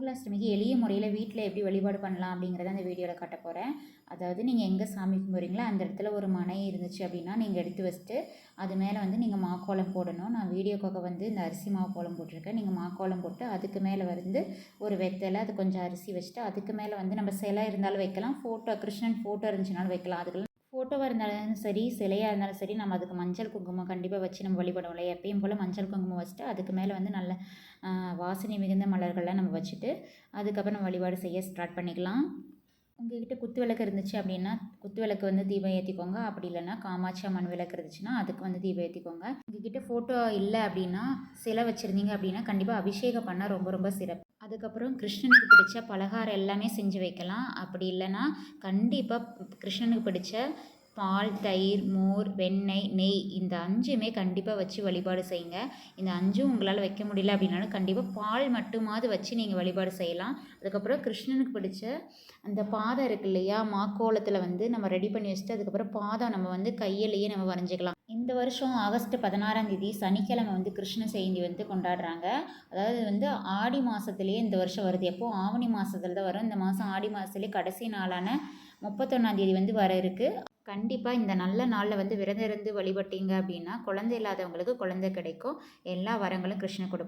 கோகுலாஷ்டமிக்கு எளிய முறையில் வீட்டில் எப்படி வழிபாடு பண்ணலாம் அப்படிங்கிறத அந்த வீடியோவில் காட்ட போகிறேன். அதாவது நீங்கள் எங்கே சாமி கும்பிட்றீங்களோ அந்த இடத்துல ஒரு மனை இருந்துச்சு அப்படின்னா நீங்கள் எடுத்து வச்சுட்டு அது மேலே வந்து நீங்கள் மாக்கோலம் போடணும். நான் வீடியோக்காக வந்து இந்த அரிசி மாவு கோலம் போட்டிருக்கேன். நீங்கள் மாக்கோலம் போட்டு அதுக்கு மேலே வந்து ஒரு வெத்தலை, அது கொஞ்சம் அரிசி வச்சுட்டு அதுக்கு மேலே வந்து நம்ம சிலை இருந்தாலும் வைக்கலாம், ஃபோட்டோ கிருஷ்ணன் ஃபோட்டோ இருந்துச்சுனாலும் வைக்கலாம். அதுக்கெல்லாம் ஃபோட்டோவாக இருந்தாலும் சரி, சிலையாக இருந்தாலும் சரி, நம்ம அதுக்கு மஞ்சள் குங்குமம் கண்டிப்பாக வச்சு நம்ம வழிபடுவோம்ல. எப்பயும் போல் மஞ்சள் குங்குமம் வச்சுட்டு அதுக்கு மேலே வந்து நல்ல வாசனை மிகுந்த மலர்கள்லாம் நம்ம வச்சுட்டு அதுக்கப்புறம் நம்ம வழிபாடு செய்ய ஸ்டார்ட் பண்ணிக்கலாம். உங்கள்கிட்ட குத்து விளக்கு இருந்துச்சு அப்படின்னா குத்து விளக்கு வந்து தீபம் ஏற்றிக்கோங்க. அப்படி இல்லைன்னா காமாட்சி அம்மன் விளக்கு இருந்துச்சுன்னா அதுக்கு வந்து தீபம் ஏற்றிக்கோங்க. உங்கள்கிட்ட ஃபோட்டோ இல்லை அப்படின்னா சிலை வச்சுருந்தீங்க அப்படின்னா கண்டிப்பாக அபிஷேகம் பண்ணால் ரொம்ப ரொம்ப சிறப்பு. அதுக்கப்புறம் கிருஷ்ணனுக்கு பிடிச்ச பலகாரம் எல்லாமே செஞ்சு வைக்கலாம். அப்படி இல்லைன்னா கண்டிப்பாக கிருஷ்ணனுக்கு பிடிச்ச பால், தயிர், மோர், வெண்ணெய், நெய் இந்த 5மே கண்டிப்பாக வச்சு வழிபாடு செய்யுங்க. இந்த 5ம் உங்களால் வைக்க முடியல அப்படின்னாலும் கண்டிப்பாக பால் மட்டுமாவது வச்சு நீங்கள் வழிபாடு செய்யலாம். அதுக்கப்புறம் கிருஷ்ணனுக்கு பிடிச்ச அந்த பாதம் இருக்கு இல்லையா, மாக்கோலத்தில் வந்து நம்ம ரெடி பண்ணி வச்சுட்டு அதுக்கப்புறம் பாதம் நம்ம வந்து கையிலேயே நம்ம வரைஞ்சிக்கலாம். இந்த வருஷம் ஆகஸ்ட் 16ஆம் தேதி சனிக்கிழமை வந்து கிருஷ்ண ஜெயந்தி வந்து கொண்டாடுறாங்க. அதாவது வந்து ஆடி மாதத்துலேயே இந்த வருஷம் வருது. எப்போது ஆவணி மாதத்துல தான் வரும். இந்த மாதம் ஆடி மாதத்துலேயே கடைசி நாளான 31ஆம் தேதி வந்து வர இருக்குது. கண்டிப்பாக இந்த நல்ல நாளில் வந்து விரதம் இருந்து வழிபட்டீங்க அப்படின்னா குழந்தை இல்லாதவங்களுக்கு குழந்தை கிடைக்கும். எல்லா வரங்களும் கிருஷ்ணன் கொடுக்கும்.